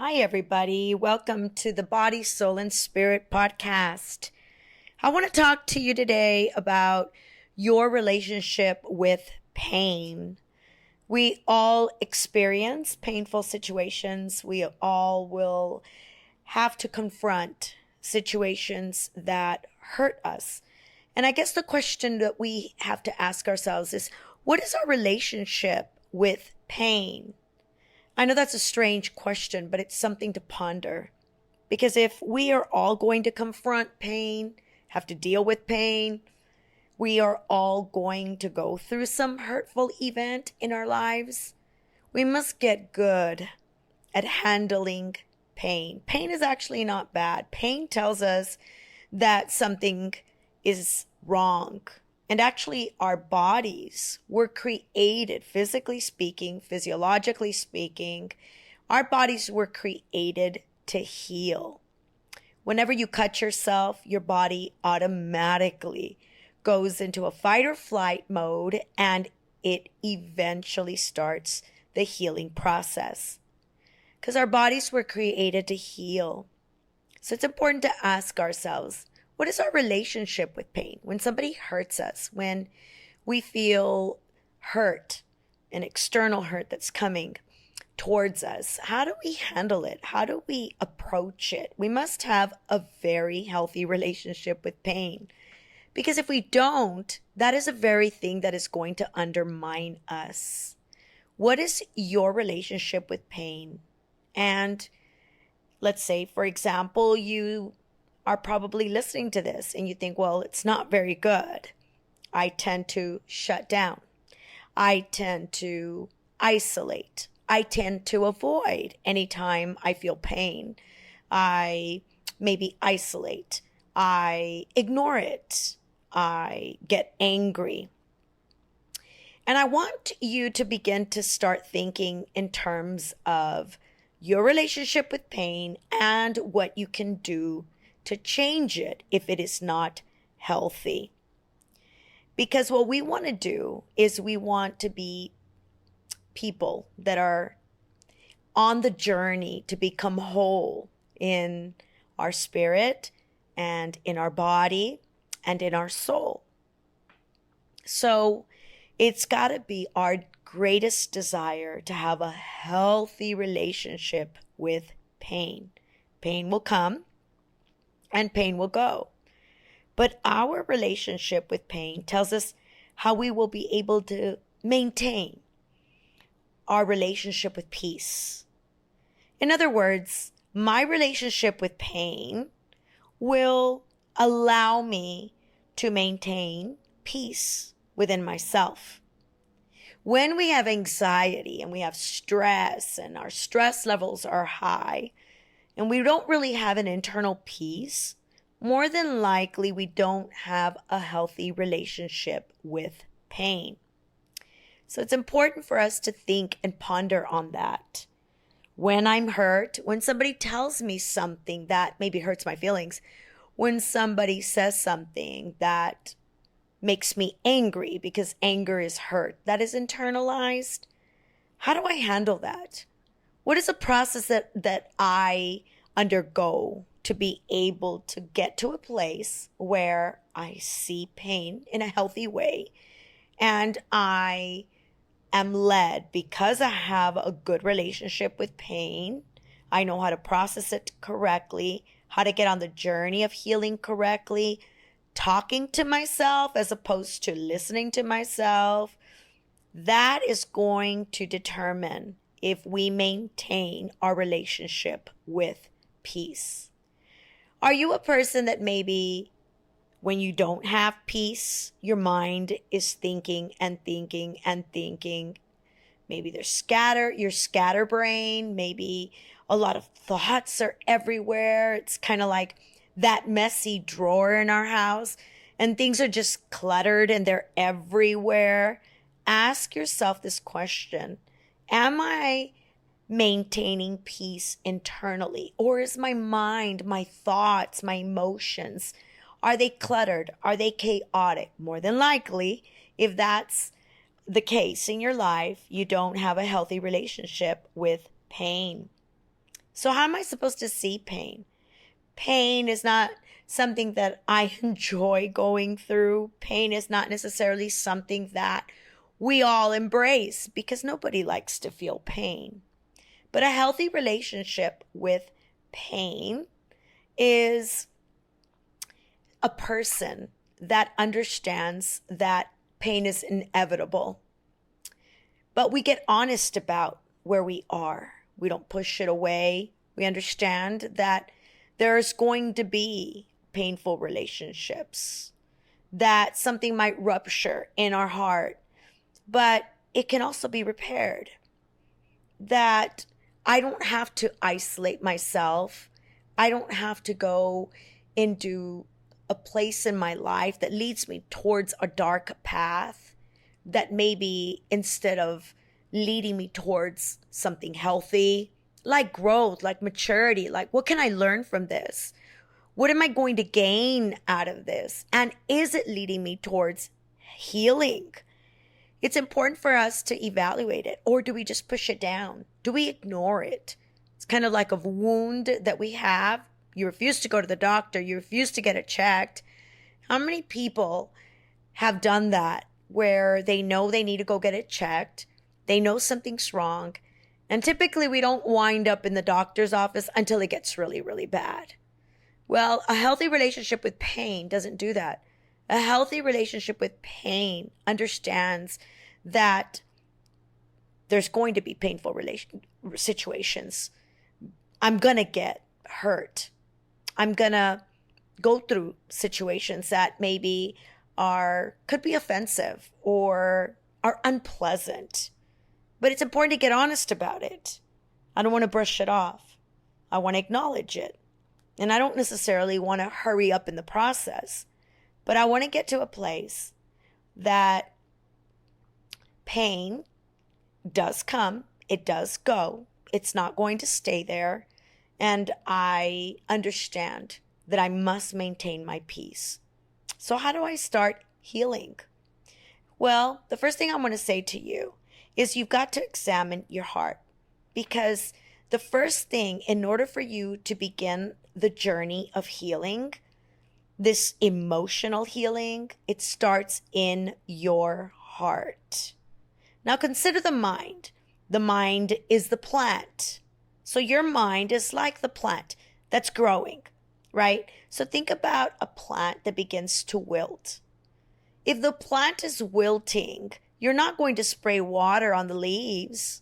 Hi, everybody. Welcome to the Body, Soul, and Spirit podcast. I want to talk to you today about your relationship with pain. We all experience painful situations. We all will have to confront situations that hurt us. And I guess the question that we have to ask ourselves is, what is our relationship with pain? I know that's a strange question, but it's something to ponder. Because if we are all going to confront pain, have to deal with pain, we are all going to go through some hurtful event in our lives, we must get good at handling pain. Pain is actually not bad. Pain tells us that something is wrong. And actually, our bodies were created, physically speaking, physiologically speaking, our bodies were created to heal. Whenever you cut yourself, your body automatically goes into a fight or flight mode, and it eventually starts the healing process. Because our bodies were created to heal. So it's important to ask ourselves, what is our relationship with pain? When somebody hurts us, when we feel hurt, an external hurt that's coming towards us, how do we handle it? How do we approach it? We must have a very healthy relationship with pain. Because if we don't, that is the very thing that is going to undermine us. What is your relationship with pain? And let's say, for example, you are probably listening to this and you think, well, it's not very good. I tend to shut down. I tend to isolate. I tend to avoid anytime I feel pain. I maybe isolate. I ignore it. I get angry. And I want you to begin to start thinking in terms of your relationship with pain and what you can do to change it if it is not healthy. Because what we want to do is we want to be people that are on the journey to become whole in our spirit and in our body and in our soul. So it's got to be our greatest desire to have a healthy relationship with pain. Pain will come and pain will go. But our relationship with pain tells us how we will be able to maintain our relationship with peace. In other words, my relationship with pain will allow me to maintain peace within myself. When we have anxiety and we have stress and our stress levels are high, and we don't really have an internal peace, more than likely we don't have a healthy relationship with pain. So it's important for us to think and ponder on that. When I'm hurt, when somebody tells me something that maybe hurts my feelings, when somebody says something that makes me angry because anger is hurt, that is internalized, how do I handle that? What is a process that I undergo to be able to get to a place where I see pain in a healthy way and I am led because I have a good relationship with pain? I know how to process it correctly, how to get on the journey of healing correctly, talking to myself as opposed to listening to myself. That is going to determine if we maintain our relationship with peace. Are you a person that maybe when you don't have peace, your mind is thinking and thinking and thinking? Maybe you're scatterbrained. Maybe a lot of thoughts are everywhere. It's kind of like that messy drawer in our house and things are just cluttered and they're everywhere. Ask yourself this question. Am I maintaining peace internally? Or is my mind, my thoughts, my emotions, are they cluttered? Are they chaotic? More than likely, if that's the case in your life, you don't have a healthy relationship with pain. So how am I supposed to see pain? Pain is not something that I enjoy going through. Pain is not necessarily something that we all embrace because nobody likes to feel pain. But a healthy relationship with pain is a person that understands that pain is inevitable. But we get honest about where we are. We don't push it away. We understand that there's going to be painful relationships, that something might rupture in our heart, but it can also be repaired. That I don't have to isolate myself. I don't have to go into a place in my life that leads me towards a dark path that maybe instead of leading me towards something healthy, like growth, like maturity, like what can I learn from this? What am I going to gain out of this? And is it leading me towards healing? It's important for us to evaluate it. Or do we just push it down? Do we ignore it? It's kind of like a wound that we have. You refuse to go to the doctor. You refuse to get it checked. How many people have done that where they know they need to go get it checked? They know something's wrong. And typically we don't wind up in the doctor's office until it gets really, really bad. Well, a healthy relationship with pain doesn't do that. A healthy relationship with pain understands that there's going to be painful situations. I'm going to get hurt. I'm going to go through situations that maybe could be offensive or are unpleasant. But it's important to get honest about it. I don't want to brush it off. I want to acknowledge it. And I don't necessarily want to hurry up in the process. But I want to get to a place that pain does come. It does go. It's not going to stay there. And I understand that I must maintain my peace. So how do I start healing? Well, the first thing I want to say to you is you've got to examine your heart. Because the first thing, in order for you to begin the journey of healing, this emotional healing, it starts in your heart. Now consider the mind. The mind is the plant. So your mind is like the plant that's growing, right? So think about a plant that begins to wilt. If the plant is wilting, you're not going to spray water on the leaves.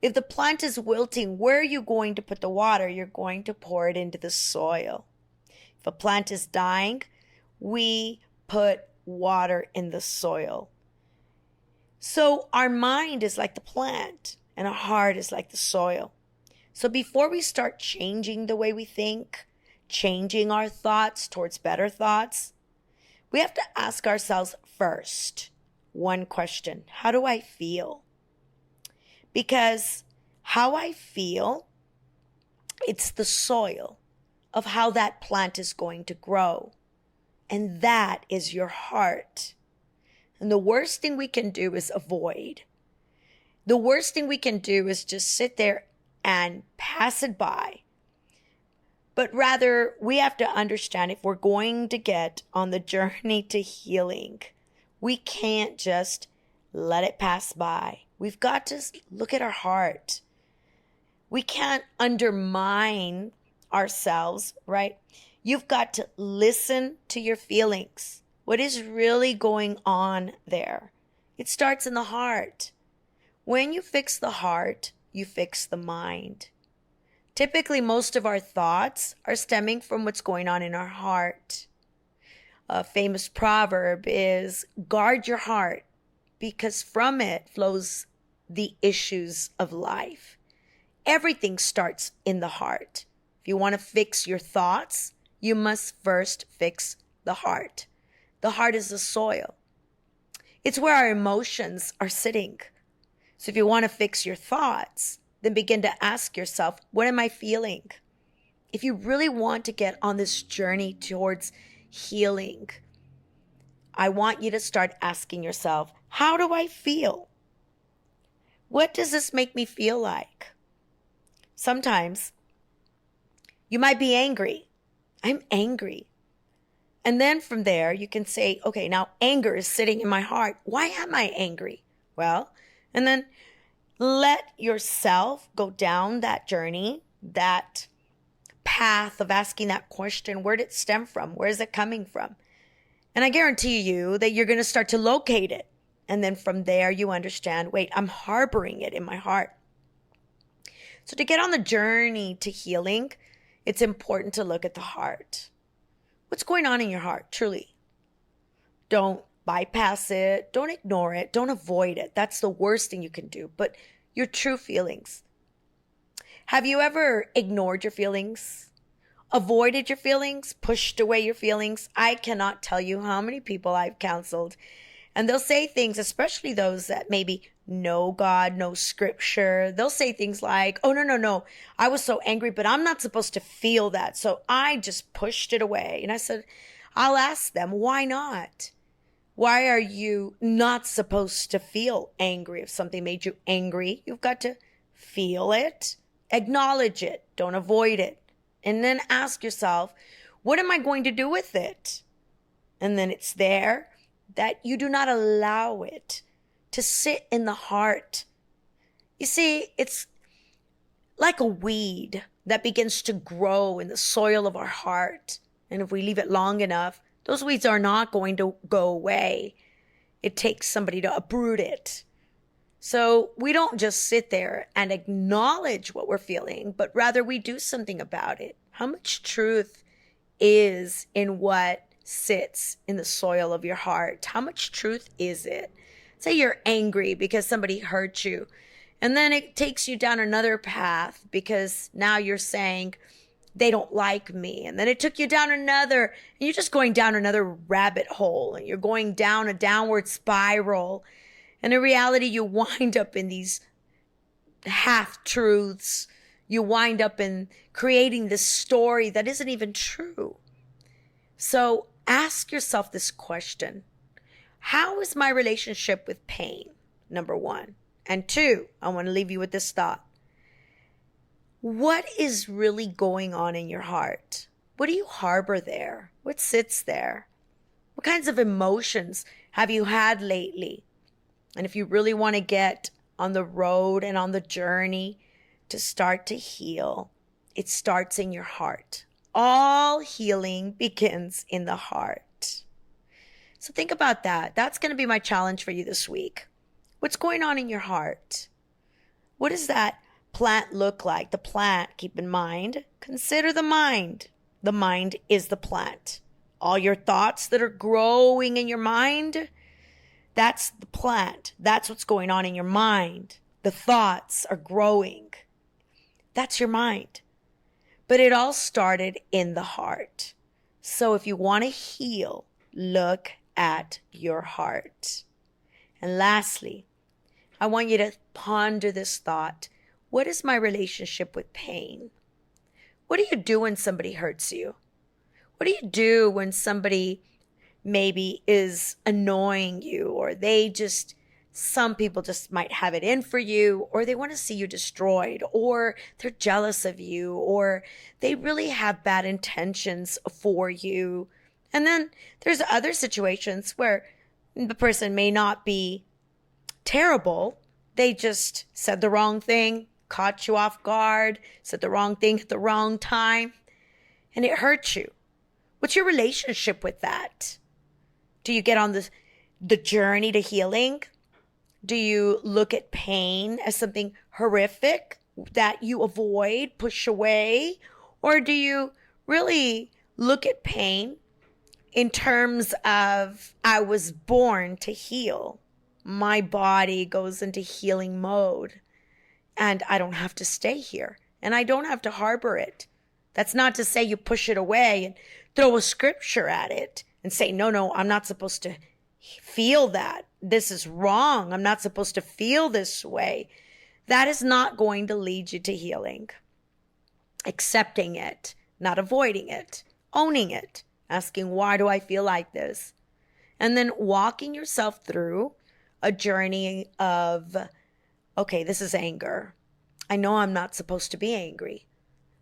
If the plant is wilting, where are you going to put the water? You're going to pour it into the soil. If a plant is dying, we put water in the soil. So our mind is like the plant and our heart is like the soil. So before we start changing the way we think, changing our thoughts towards better thoughts, we have to ask ourselves first one question: how do I feel? Because how I feel, it's the soil of how that plant is going to grow. And that is your heart. And the worst thing we can do is avoid. The worst thing we can do is just sit there and pass it by. But rather, we have to understand if we're going to get on the journey to healing, we can't just let it pass by. We've got to look at our heart. We can't undermine ourselves, right? You've got to listen to your feelings. What is really going on there? It starts in the heart. When you fix the heart, you fix the mind. Typically, most of our thoughts are stemming from what's going on in our heart. A famous proverb is, guard your heart, because from it flows the issues of life. Everything starts in the heart. If you want to fix your thoughts, you must first fix the heart. The heart is the soil. It's where our emotions are sitting. So if you want to fix your thoughts, then begin to ask yourself, what am I feeling? If you really want to get on this journey towards healing, I want you to start asking yourself, how do I feel? What does this make me feel like? Sometimes You might be angry. I'm angry. And then from there, you can say, okay, now anger is sitting in my heart. Why am I angry? Well, and then let yourself go down that journey, that path of asking that question. Where did it stem from? Where is it coming from? And I guarantee you that you're going to start to locate it. And then from there, you understand, wait, I'm harboring it in my heart. So to get on the journey to healing, it's important to look at the heart. What's going on in your heart, truly? Don't bypass it. Don't ignore it. Don't avoid it. That's the worst thing you can do. But your true feelings. Have you ever ignored your feelings? Avoided your feelings? Pushed away your feelings? I cannot tell you how many people I've counseled. And they'll say things, especially those that maybe know God, know scripture. They'll say things like, oh, no. I was so angry, but I'm not supposed to feel that. So I just pushed it away. And I said, I'll ask them, why not? Why are you not supposed to feel angry? If something made you angry, you've got to feel it, acknowledge it, don't avoid it. And then ask yourself, what am I going to do with it? And then it's there that you do not allow it to sit in the heart. You see, it's like a weed that begins to grow in the soil of our heart. And if we leave it long enough, those weeds are not going to go away. It takes somebody to uproot it. So we don't just sit there and acknowledge what we're feeling, but rather we do something about it. How much truth is in what sits in the soil of your heart? How much truth is it? Say you're angry because somebody hurt you, and then it takes you down another path because now you're saying they don't like me. And then it took you down another, and you're just going down another rabbit hole, and you're going down a downward spiral. And in reality, you wind up in these half-truths. You wind up in creating this story that isn't even true. So ask yourself this question. How is my relationship with pain? Number one. And two, I want to leave you with this thought. What is really going on in your heart? What do you harbor there? What sits there? What kinds of emotions have you had lately? And if you really want to get on the road and on the journey to start to heal, it starts in your heart. All healing begins in the heart. So think about that. That's going to be my challenge for you this week. What's going on in your heart? What does that plant look like? The plant, keep in mind, consider the mind. The mind is the plant. All your thoughts that are growing in your mind, that's the plant. That's what's going on in your mind. The thoughts are growing. That's your mind. But it all started in the heart. So if you want to heal, look at your heart. And lastly, I want you to ponder this thought. What is my relationship with pain? What do you do when somebody hurts you? What do you do when somebody maybe is annoying you, or some people just might have it in for you, or they want to see you destroyed, or they're jealous of you, or they really have bad intentions for you. And then there's other situations where the person may not be terrible. They just said the wrong thing, caught you off guard, said the wrong thing at the wrong time, and it hurts you. What's your relationship with that? Do you get on the journey to healing? Do you look at pain as something horrific that you avoid, push away? Or do you really look at pain in terms of, I was born to heal. My body goes into healing mode, and I don't have to stay here, and I don't have to harbor it. That's not to say you push it away and throw a scripture at it and say, no, I'm not supposed to feel that. This is wrong. I'm not supposed to feel this way. That is not going to lead you to healing. Accepting it, not avoiding it, owning it, asking, why do I feel like this? And then walking yourself through a journey of, okay, this is anger. I know I'm not supposed to be angry,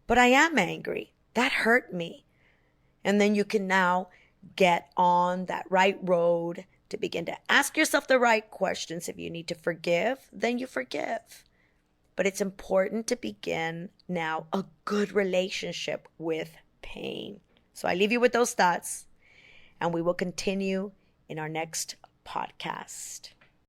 but I am angry. That hurt me. And then you can now get on that right road to begin to ask yourself the right questions. If you need to forgive, then you forgive. But it's important to begin now a good relationship with pain. So I leave you with those thoughts, and we will continue in our next podcast.